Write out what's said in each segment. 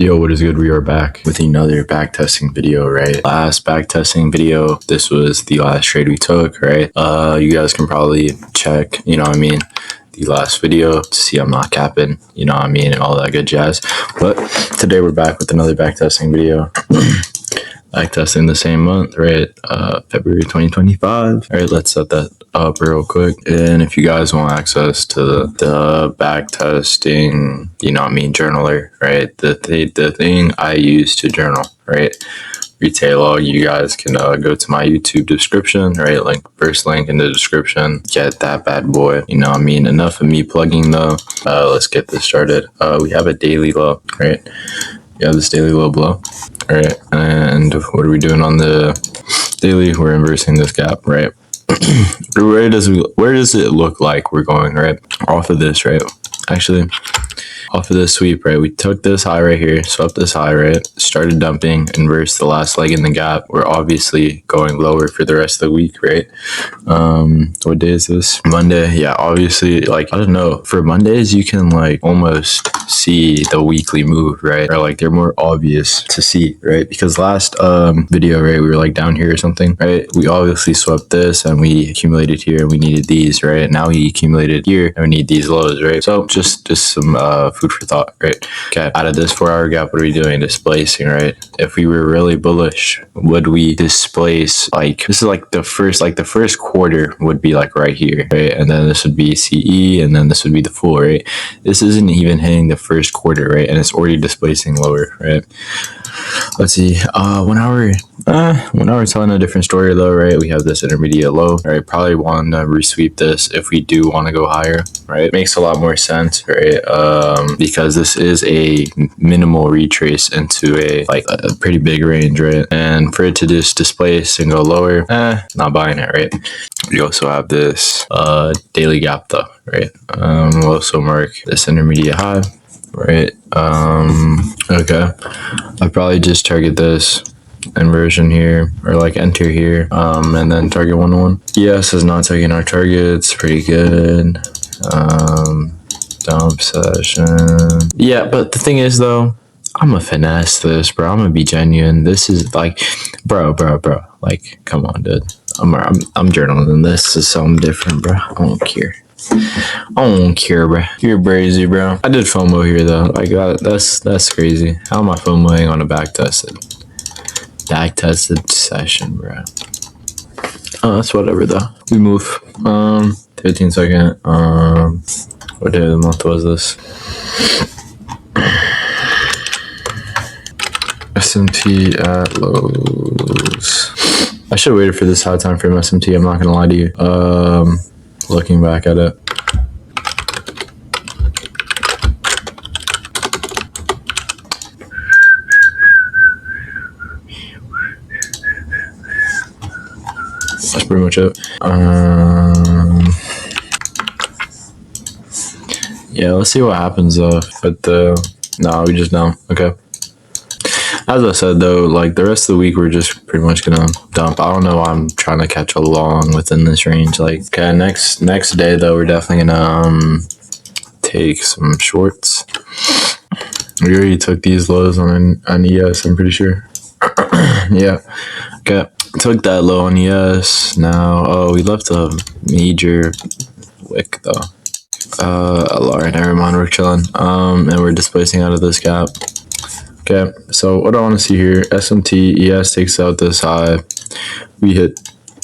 Yo, what is good? We are back with another backtesting video, right? Last backtesting video, this was the last trade we took, right? You guys can probably check, the last video to see I'm not capping, and all that good jazz. But today we're back with another backtesting video. Backtesting the same month, right? February 2025. All right, let's set that up real quick. And if you guys want access to the backtesting, journaler, right? The thing I use to journal, right? Retail log, you guys can go to my YouTube description, right? First link in the description. Get that bad boy. Enough of me plugging though. Let's get this started. We have a daily low, right? Yeah, this daily low blow. All right, and what are we doing on the daily? We're inversing this gap, right? Where does it look like we're going, right? Off of this, right? Actually, off of this sweep, right? We took this high right here, swept this high, right? Started dumping, inversed the last leg in the gap. We're obviously going lower for the rest of the week, right? What day is this? Monday. Yeah, obviously, I don't know. For Mondays, you can almost see the weekly move, right? Or they're more obvious to see, right? Because last video, right, we were down here or something, right? We obviously swept this and we accumulated here and we needed these, right? Now we accumulated here and we need these lows, right? So just some food for thought, right? Okay, out of this 4-hour gap, what are we doing? Displacing, right? If we were really bullish, would we displace this is the first quarter would be right here, right? And then this would be CE and then this would be the full, right? This isn't even hitting the first quarter, right? And it's already displacing lower, right? Let's see. 1 hour. 1 hour telling a different story though, right? We have this intermediate low, right? Probably want to resweep this if we do want to go higher, right? Makes a lot more sense, right? Because this is a minimal retrace into a pretty big range, right? And for it to just displace and go lower, not buying it, right? We also have this daily gap though, right? We'll also mark this intermediate high, right? Okay, I'd probably just target this inversion here or enter here, and then target 1-1. ES is not taking our targets. Pretty good. Dump session. Yeah, but the thing is though, I'm gonna finesse this, bro. I'm gonna be genuine. This is bro. Come on, dude. I'm journaling. This is something different, bro. I don't care. I don't care, bro. You're crazy, bro. I did FOMO here though. That's crazy. How am I FOMOing on a backtested session, bro? Oh, that's whatever though. We move. 15 second. What day of the month was this? SMT at lows. I should have waited for this high time frame SMT. I'm not gonna lie to you. Looking back at it. That's pretty much it. Yeah, let's see what happens though. But no, we just don't. Okay. As I said though, the rest of the week we're just pretty much gonna dump. I don't know why I'm trying to catch a long within this range. Okay, next day though, we're definitely gonna take some shorts. We already took these lows on ES, I'm pretty sure. Yeah. Okay. Took that low on ES. Now we left a major wick though. Alright, never mind, we're chilling. And we're displacing out of this gap. Okay, so what I want to see here, SMT, ES takes out this high, we hit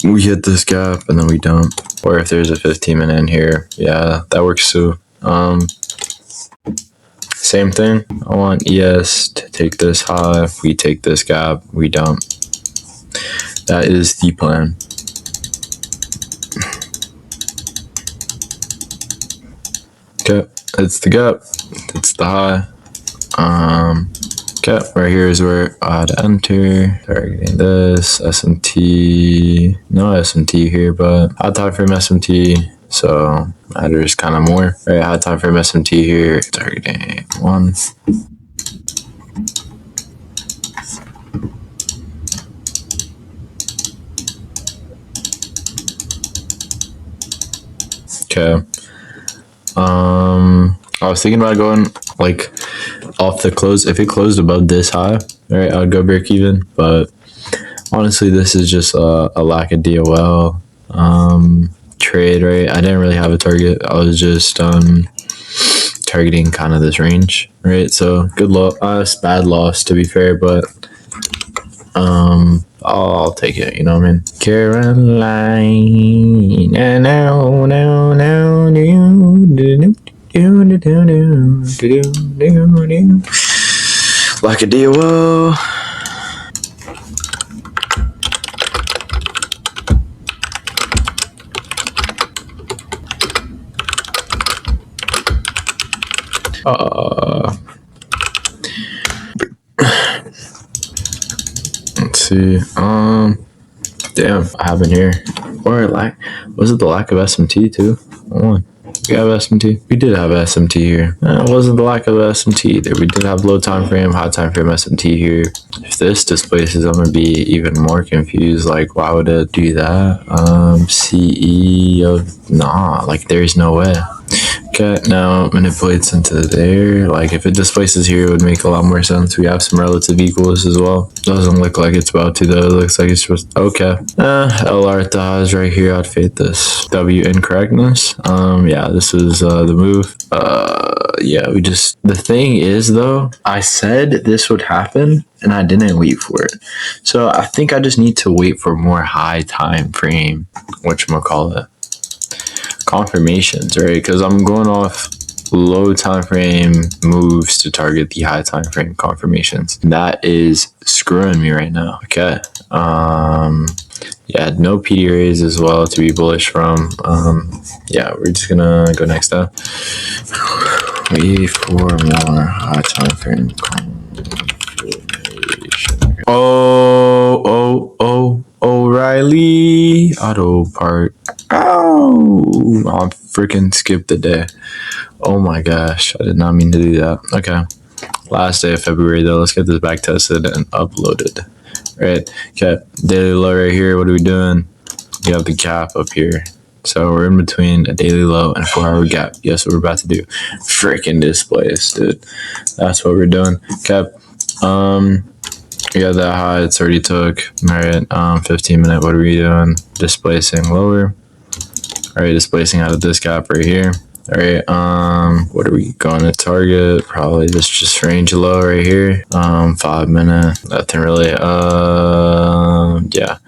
this gap, and then we dump. Or if there's a 15-minute in here, yeah, that works too. Same thing, I want ES to take this high, we take this gap, we dump. That is the plan. Okay, it's the gap, it's the high. Okay, right here is where I'd enter. Targeting this SMT. No SMT here, but high time frame SMT. So matters kind of more. Right, high time frame SMT here. Targeting 1. Okay. I was thinking about going off the close. If it closed above this high, right, I'd go break even. But honestly, this is just a lack of DOL trade, right? I didn't really have a target. I was just targeting kind of this range, right? So good loss, bad loss to be fair, but I'll take it. You know what I mean? Caroline, no, no, no, like a DOL. Let's see. Damn, I have in here. Or was it the lack of SMT too? Hold on. We have SMT. We did have SMT here. It wasn't the lack of SMT either. We did have low time frame, high time frame SMT here. If this displaces, I'm gonna be even more confused. Like, why would it do that? CE of like there's no way. Okay, now it manipulates into there. Like if it displaces here, it would make a lot more sense. We have some relative equals as well. Doesn't look like it's about to though. It looks like it's just okay. LR at the highs right here. I'd fade this. W incorrectness. Yeah, this is the move. Yeah, the thing is though, I said this would happen and I didn't wait for it. So I think I just need to wait for more high time frame, whatchamacallit, confirmations, right? Because I'm going off low time frame moves to target the high time frame confirmations. That is screwing me right now. Okay. Yeah, no PDRAs as well to be bullish from. Yeah, we're just gonna go next up. Wait for more high time frame confirmation. O'Reilly auto part. Oh, I freaking skipped the day. Oh my gosh, I did not mean to do that. Okay, last day of February though. Let's get this back tested and uploaded. Right. Okay, daily low right here. What are we doing? You have the gap up here. So we're in between a daily low and a 4-hour gap. Guess what we're about to do? Freaking displace, dude. That's what we're doing. Okay. Yeah, that high it's already took. All right, 15 minute. What are we doing? Displacing lower. All right, displacing out of this gap right here. All right, what are we going to target? Probably just range low right here. 5 minute. Nothing really. Yeah.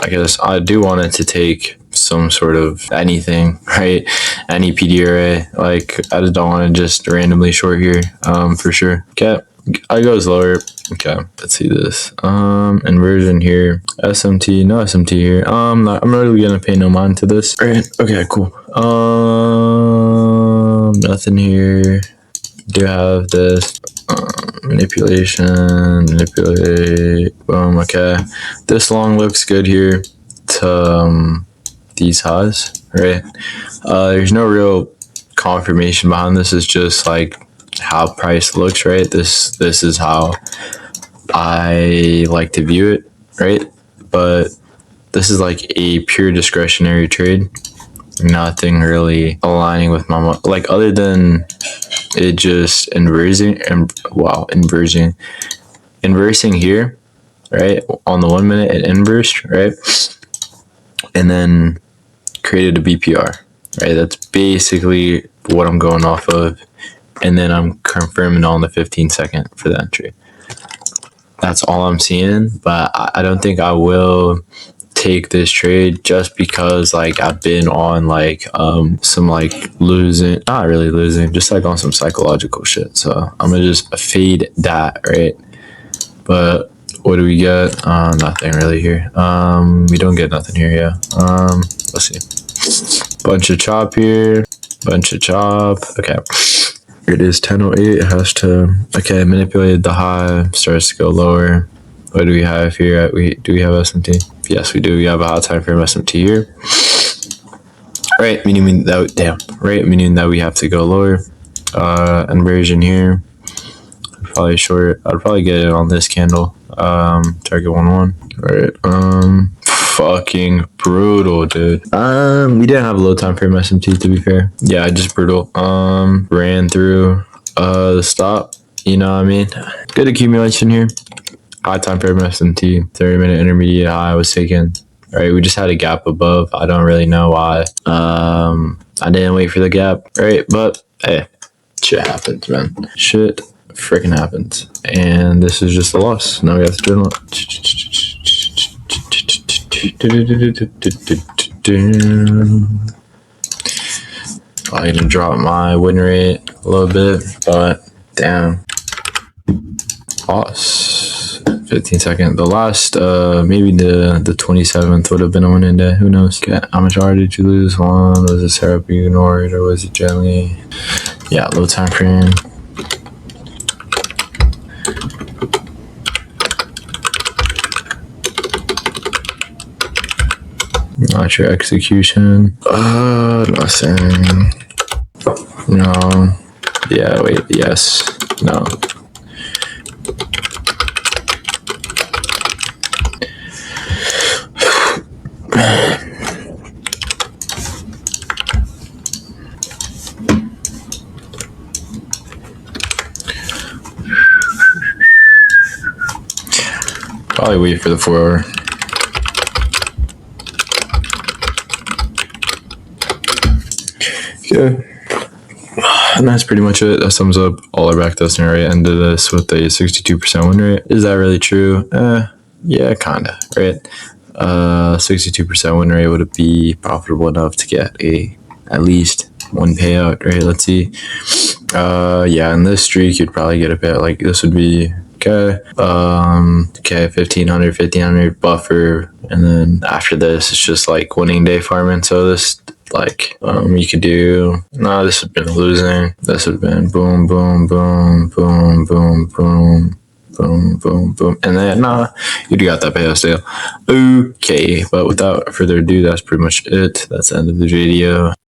I guess I do want it to take some sort of anything, right? Any PDRA. Like I just don't want to just randomly short here. For sure. Okay. I goes lower. Okay, let's see this. Inversion here. SMT, no SMT here. I'm not really gonna pay no mind to this. All right, okay, cool. Nothing here. Do have this. Manipulate. Boom, okay. This long looks good here to these highs, right? There's no real confirmation behind this. It's just like how price looks, right? This is how I like to view it, right? But this is like a pure discretionary trade. Nothing really aligning with my like other than it just inversing here, right? On the 1 minute it inversed, right? And then created a BPR, right? That's basically what I'm going off of. And then I'm confirming on the 15-second for the entry. That's all I'm seeing, but I don't think I will take this trade just because like I've been on like some like losing, not really losing, just like on some psychological shit. So I'm gonna just fade that, right? But what do we get? Nothing really here. We don't get nothing here, yeah. Let's see. Bunch of chop here, bunch of chop. Okay. It is 10:08. It has to, okay, manipulated the high, starts to go lower. What do we have here? Do we have SMT? Yes, we do. We have a hot time frame SMT here. Right, meaning that we have to go lower. Inversion here. Probably short. I'd probably get it on this candle. Target 1-1. Right. Fucking brutal, dude. We didn't have a low time frame SMT to be fair. Yeah, just brutal. Ran through. the stop. You know what I mean? Good accumulation here. High time frame S&T, 30-minute intermediate high was taken. All right, we just had a gap above. I don't really know why. I didn't wait for the gap, right? But hey, shit happens, man. Shit freaking happens. And this is just a loss. Now we have to journal. I'm gonna drop my win rate a little bit, but damn. Loss. 15 second. The last, maybe the 27th would have been a winning day. Who knows? Okay. How much R did you lose? One. Was it syrup you ignored, or was it gently? Yeah, low time frame. Not your execution. Nothing. No. Yeah, wait. Yes. No. Probably wait for the 4 hour. Okay. And that's pretty much it. That sums up all our backtesting, right? Ended this with a 62% win rate. Is that really true? Yeah, kinda, right? 62% win rate would be profitable enough to get at least one payout, right? Let's see. Yeah, in this streak, you'd probably get a payout. Like this would be okay. 1500 buffer, and then after this, it's just like winning day farming. So this. Like, you could do, this would have been losing. This would have been boom, boom, boom, boom, boom, boom, boom, boom, boom. And then, you'd got that payout sale. Okay, but without further ado, that's pretty much it. That's the end of the video.